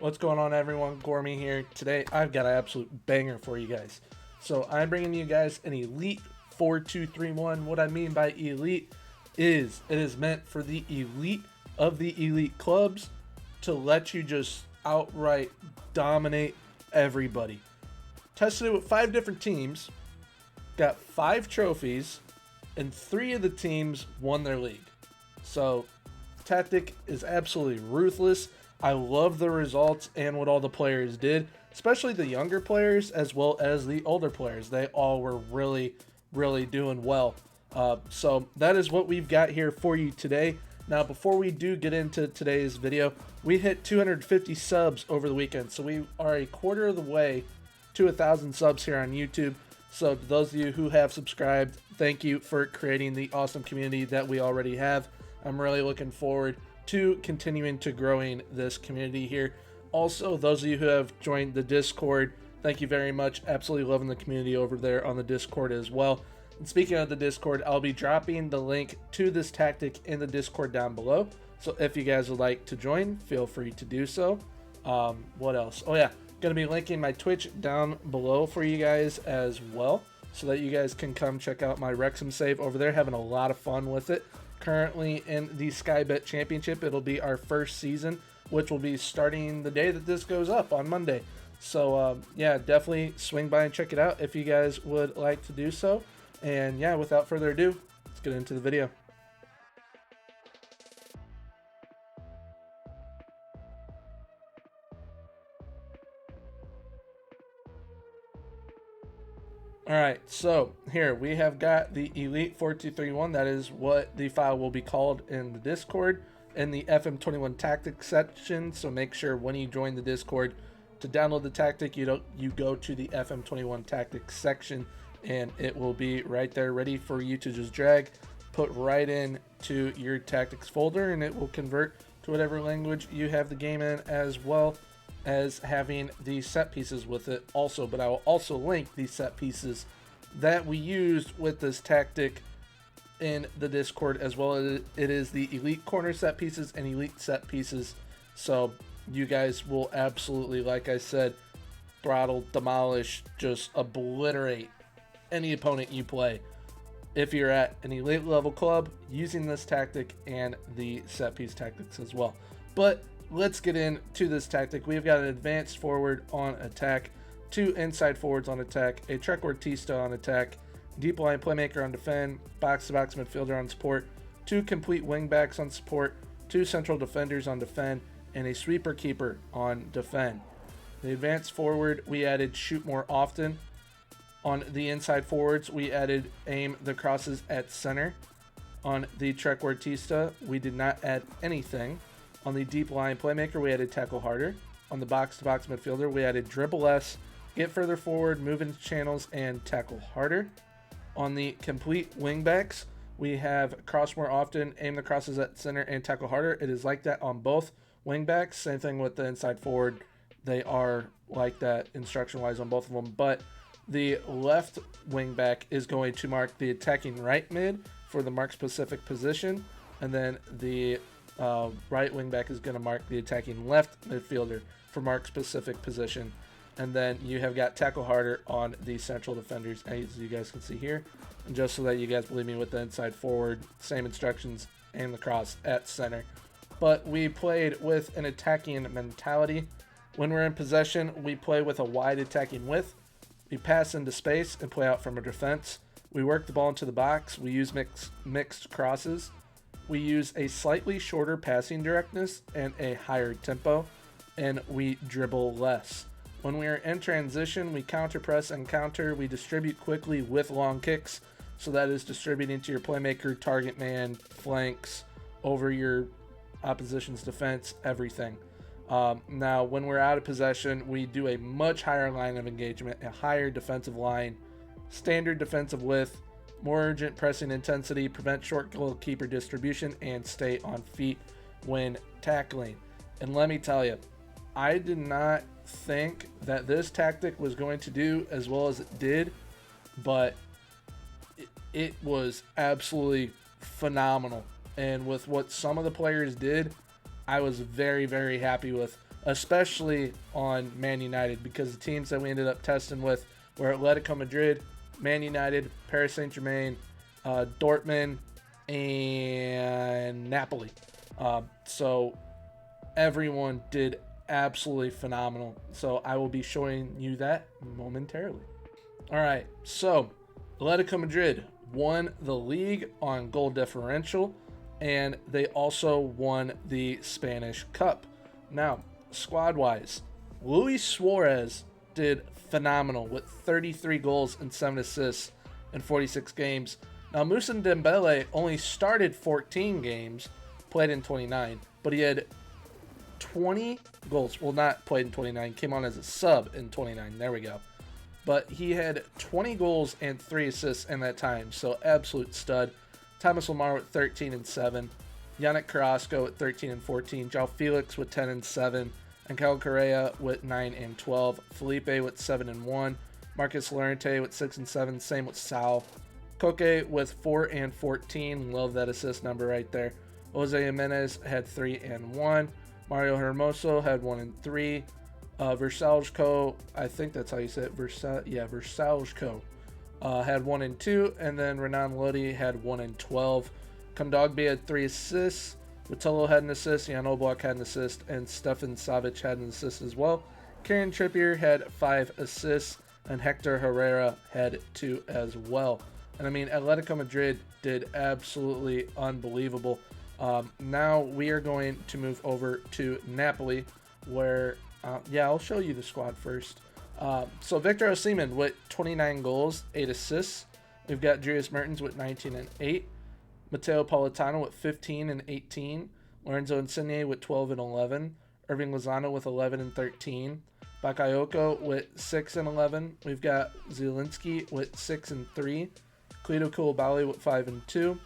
What's going on, everyone? Gormy here. Today, I've got an absolute banger for you guys. So, I'm bringing you guys an Elite 4231. What I mean by Elite is it is meant for the elite of the elite clubs to let you just outright dominate everybody. Tested it with 5 different teams, got 5 trophies, and 3 of the teams won their league. So, tactic is absolutely ruthless. I love the results and what all the players did, especially the younger players as well as the older players. They all were really doing well. So that is what we've got here for you today. Now, before we do get into today's video, we hit 250 subs over the weekend. So we are a quarter of the way to 1,000 subs here on YouTube. So to those of you who have subscribed, thank you for creating the awesome community that we already have. I'm really looking forward to continuing to growing this community here. Also, those of you who have joined the Discord, thank you very much. Absolutely loving the community over there on the Discord as well. And speaking of the Discord, I'll be dropping the link to this tactic in the Discord down below. So if you guys would like to join, feel free to do so. What else? Oh yeah, gonna be linking my Twitch down below for you guys as well, so that you guys can come check out my Wrexham save over there. Having a lot of fun with it. Currently in the Skybet Championship. It'll be our first season, which will be starting the day that this goes up on Monday. So yeah, definitely swing by and check it out if you guys would like to do so. And yeah, without further ado, let's get into the video. Alright, so here we have got the Elite 4231. That is what the file will be called in the Discord in the FM21 tactics section. So make sure when you join the Discord to download the tactic, you go to the FM21 tactics section, and it will be right there ready for you to just drag, put right into your tactics folder, and it will convert to whatever language you have the game in, as well as having the set pieces with it also. But I will also link the set pieces that we used with this tactic in the Discord, as well as it is the elite corner set pieces and elite set pieces. So you guys will absolutely, like I said, throttle, demolish, just obliterate any opponent you play if you're at an elite level club using this tactic and the set piece tactics as well. But let's get into this tactic. We've got an advanced forward on attack, 2 inside forwards on attack, a trequartista on attack, deep line playmaker on defend, box-to-box midfielder on support, 2 complete wingbacks on support, 2 central defenders on defend, and a sweeper keeper on defend. The advanced forward, we added shoot more often. On the inside forwards, we added aim the crosses at center. On the trequartista, we did not add anything. On the deep line playmaker, we added tackle harder. On the box-to-box midfielder, we added dribble less, get further forward, move into channels, and tackle harder. On the complete wingbacks, we have cross more often, aim the crosses at center, and tackle harder. It is like that on both wingbacks. Same thing with the inside forward. They are like that instruction-wise on both of them. But the left wingback is going to mark the attacking right mid for the mark-specific position. And then the right wing back is going to mark the attacking left midfielder for mark specific position. And then you have got tackle harder on the central defenders, as you guys can see here. And just so that you guys believe me with the inside forward, same instructions, aim the cross at center. But we played with an attacking mentality. When we're in possession, we play with a wide attacking width. We pass into space and play out from a defense. We work the ball into the box. We use mixed crosses. We use a slightly shorter passing directness and a higher tempo, and we dribble less. When we are in transition, we counter press and counter. We distribute quickly with long kicks, so that is distributing to your playmaker, target man, flanks, over your opposition's defense, everything. Now, when we're out of possession, we do a much higher line of engagement, a higher defensive line, standard defensive width, more urgent pressing intensity, prevent short goalkeeper distribution, and stay on feet when tackling. And let me tell you, I did not think that this tactic was going to do as well as it did, but it was absolutely phenomenal. And with what some of the players did, I was very happy with especially on Man United, because the teams that we ended up testing with were Atletico Madrid, Man United, Paris Saint-Germain, Dortmund, and Napoli. So everyone did absolutely phenomenal. So I will be showing you that momentarily. All right, so Atletico Madrid won the league on goal differential, and they also won the Spanish Cup. Now, squad-wise, Luis Suarez did phenomenal with 33 goals and 7 assists in 46 games. Now, Moussa Dembele only started 14 games, played in 29, but he had 20 goals. Well, not played in 29, came on as a sub in 29. There we go. But he had 20 goals and 3 assists in that time, so absolute stud. Thomas Lemar with 13 and 7. Yannick Carrasco with 13 and 14. João Felix with 10 and 7. Angel Correa with 9 and 12. Felipe with 7 and 1. Marcus Llorente with 6 and 7. Same with Sal. Koke with 4 and 14. Love that assist number right there. Jose Jimenez had 3 and 1. Mario Hermoso had 1 and 3. Versalco, I think that's how you say it. Versalco had 1 and 2. And then Renan Lodi had 1 and 12. Kondogbia had 3 assists. Rotolo had an assist. Jan Oblak had an assist. And Stefan Savic had an assist as well. Kieran Trippier had 5 assists. And Hector Herrera had 2 as well. And I mean, Atletico Madrid did absolutely unbelievable. Now we are going to move over to Napoli, where, I'll show you the squad first. So Victor Osimhen with 29 goals, 8 assists. We've got Dries Mertens with 19 and 8. Matteo Politano with 15 and 18. Lorenzo Insigne with 12 and 11. Irving Lozano with 11 and 13. Bakayoko with 6 and 11. We've got Zielinski with 6 and 3. Cleto Koulibaly with 5 and 2.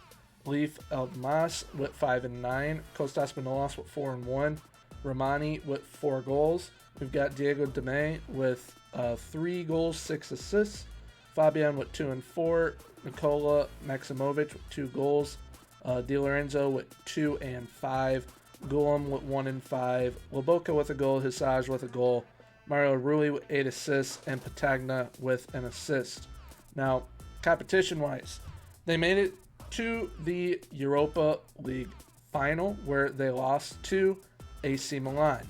Leif Elmas with 5 and 9. Kostas Manolas with 4 and 1. Romani with 4 goals. We've got Diego Deme with 3 goals, 6 assists. Fabian with 2 and 4. Nikola Maximovic with 2 goals. Di Lorenzo with 2 and 5. Guillem with 1 and 5. Lobotka with a goal. Hisage with a goal. Mario Rui with 8 assists. And Patagna with an assist. Now, competition-wise, they made it to the Europa League final, where they lost to AC Milan.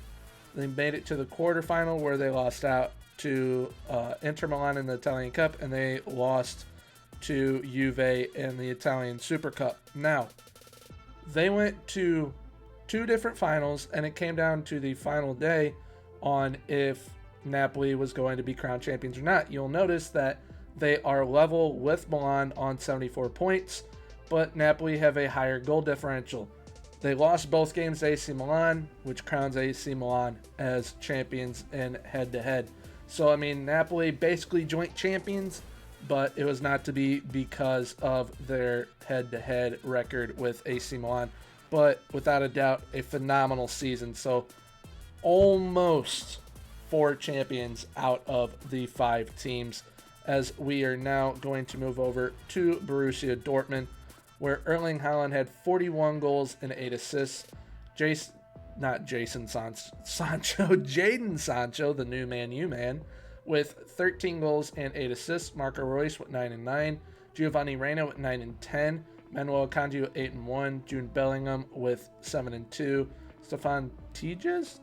They made it to the quarterfinal, where they lost out to Inter Milan in the Italian Cup, and they lost to Juve in the Italian Super Cup. Now, they went to 2 different finals, and it came down to the final day on if Napoli was going to be crowned champions or not. You'll notice that they are level with Milan on 74 points, but Napoli have a higher goal differential. They lost both games to AC Milan, which crowns AC Milan as champions in head-to-head. So, I mean, Napoli basically joint champions, but it was not to be because of their head-to-head record with AC Milan. But without a doubt, a phenomenal season. So, almost 4 champions out of the 5 teams, as we are now going to move over to Borussia Dortmund, where Erling Haaland had 41 goals and 8 assists. Jadon Sancho, the new Man U man, with 13 goals and 8 assists. Marco Reus with 9 and 9. Giovanni Reina with 9 and 10. Manuel Akanji with 8 and 1. Jude Bellingham with 7 and 2. Stefan Tiges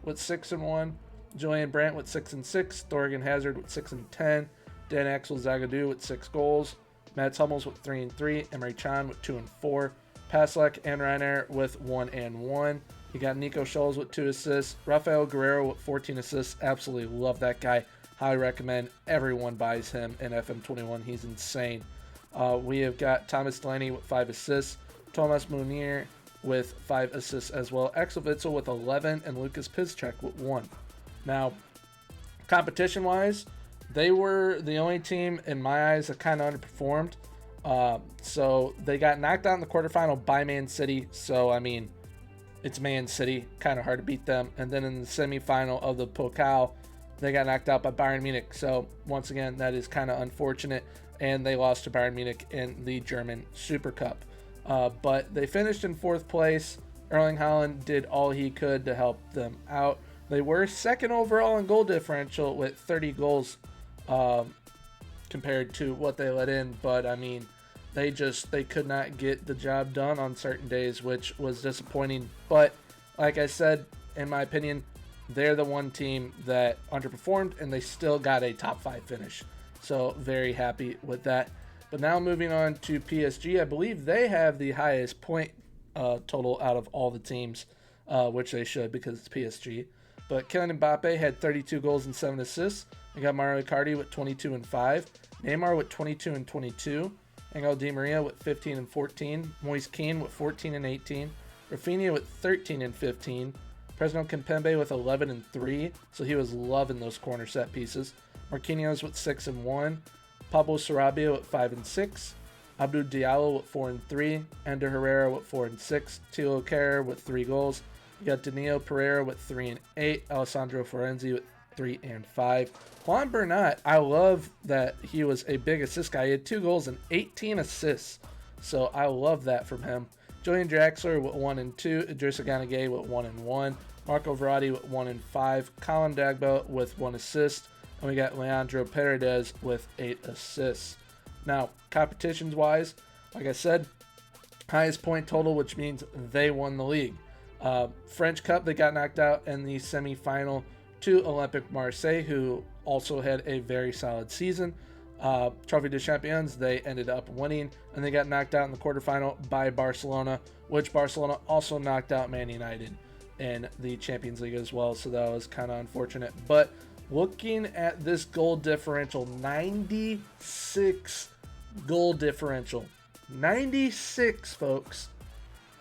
with 6 and 1. Julian Brandt with 6 and 6. Thorgan Hazard with 6 and 10. Dan Axel Zagadou with 6 goals. Mats Hummels with 3 and 3. Emre Can with 2 and 4. Pasleck and Reiner with 1 and 1. You got Nico Scholes with 2 assists. Rafael Guerrero with 14 assists. Absolutely love that guy. Highly recommend everyone buys him in FM21. He's insane. We have got Thomas Delaney with 5 assists. Thomas Munir with 5 assists as well. Axel Witsel with 11. And Lucas Piszczek with 1. Now, competition-wise, they were the only team, in my eyes, that kind of underperformed. So they got knocked out in the quarterfinal by Man City. So, I mean, it's Man City. Kind of hard to beat them. And then in the semifinal of the Pokal, they got knocked out by Bayern Munich. So, once again, that is kind of unfortunate. And they lost to Bayern Munich in the German Super Cup. But they finished in 4th place. Erling Haaland did all he could to help them out. They were second overall in goal differential with 30 goals compared to what they let in, but I mean, they could not get the job done on certain days, which was disappointing. But like I said, in my opinion, they're the one team that underperformed, and they still got a top 5 finish. So very happy with that. But now moving on to PSG, I believe they have the highest point total out of all the teams, which they should because it's PSG. But Kylian Mbappe had 32 goals and 7 assists. We got Mario Icardi with 22 and 5. Neymar with 22 and 22. Angel Di Maria with 15 and 14. Moise Kean with 14 and 18. Rafinha with 13 and 15. Presnel Kimpembe with 11 and 3. So he was loving those corner set pieces. Marquinhos with 6 and 1. Pablo Sarabia with 5 and 6. Abdou Diallo with 4 and 3. Ander Herrera with 4 and 6. Thilo Kehrer with 3 goals. You got Danilo Pereira with 3 and 8. Alessandro Florenzi with 3 and 5. Juan Bernat, I love that he was a big assist guy. He had 2 goals and 18 assists. So I love that from him. Julian Draxler with 1 and 2. Idrissa Gana Gueye with 1 and 1. Marco Verratti with 1 and 5. Colin Dagba with 1 assist. And we got Leandro Paredes with 8 assists. Now, competitions-wise, like I said, highest point total, which means they won the league. French Cup, they got knocked out in the semifinal to Olympique Marseille, who also had a very solid season. Trophy des Champions, they ended up winning, and they got knocked out in the quarterfinal by Barcelona, which Barcelona also knocked out Man United in the Champions League as well, so that was kind of unfortunate. But looking at this goal differential, 96 goal differential. 96, folks.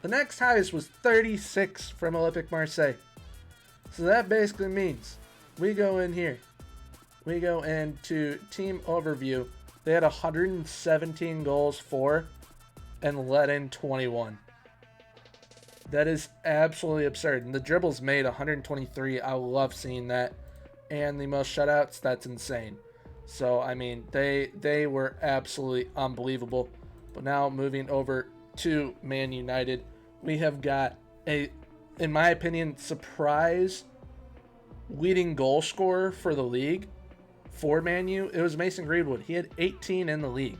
The next highest was 36 from Olympique Marseille. So that basically means we go in here. We go into team overview. They had 117 goals for and let in 21. That is absolutely absurd. And the dribbles made 123. I love seeing that. And the most shutouts, that's insane. So, I mean, they were absolutely unbelievable. But now moving over to Man United, we have got a, in my opinion, surprise leading goal scorer for the league for Man U. It was Mason Greenwood. He had 18 in the league.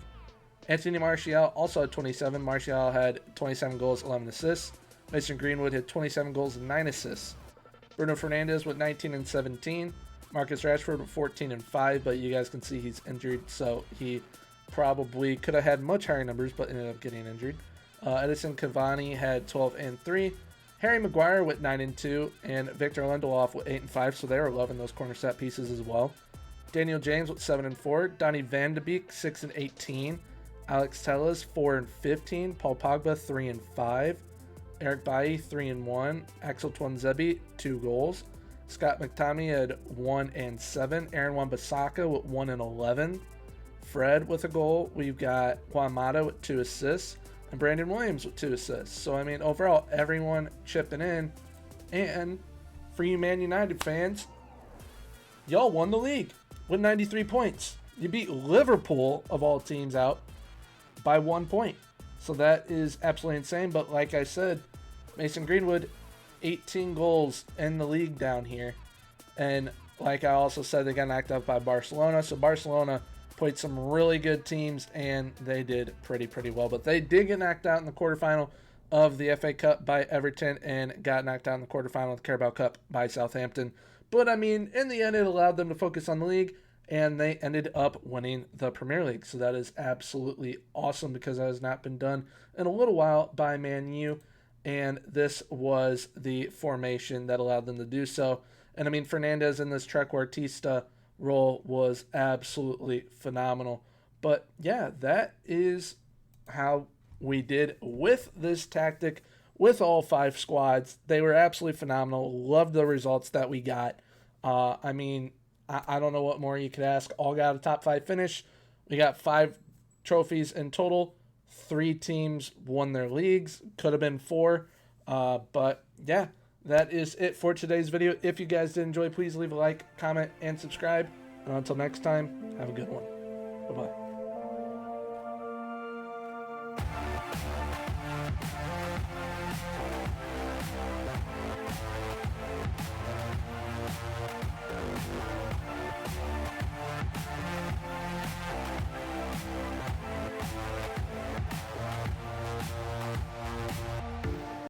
Anthony Martial also had 27. Martial had 27 goals, 11 assists. Mason Greenwood had 27 goals and 9 assists. Bruno Fernandes with 19 and 17. Marcus Rashford with 14 and 5, but you guys can see he's injured, so he probably could have had much higher numbers, but ended up getting injured. Edison Cavani had 12 and 3. Harry Maguire with 9 and 2, and Victor Lindelof with 8 and 5, so they were loving those corner set pieces as well. Daniel James with 7 and 4. Donny van de Beek 6 and 18. Alex Telles 4 and 15. Paul Pogba 3 and 5. Eric Bailly 3 and 1. Axel Tuanzebe 2 goals. Scott McTominay had 1 and 7. Aaron Wan-Bissaka with 1 and 11. Fred with a goal. We've got Juan Mata with 2 assists. And Brandon Williams with 2 assists. So, I mean, overall, everyone chipping in. And for you Man United fans, y'all won the league with 93 points. You beat Liverpool, of all teams, out by 1 point. So that is absolutely insane. But like I said, Mason Greenwood, 18 goals in the league down here. And like I also said, they got knocked out by Barcelona. So Barcelona played some really good teams, and they did pretty well. But they did get knocked out in the quarterfinal of the FA Cup by Everton and got knocked out in the quarterfinal of the Carabao Cup by Southampton. But, I mean, in the end, it allowed them to focus on the league, and they ended up winning the Premier League. So that is absolutely awesome because that has not been done in a little while by Man U, and this was the formation that allowed them to do so. And, I mean, Fernandes in this trequartista role was absolutely phenomenal. But, yeah, that is how we did with this tactic with all 5 squads. They were absolutely phenomenal. Loved the results that we got. I mean, I don't know what more you could ask. All got a top 5 finish. We got 5 trophies in total. 3 teams won their leagues. Could have been 4. But, yeah, that is it for today's video. If you guys did enjoy, please leave a like, comment, and subscribe. And until next time, have a good one. Bye-bye.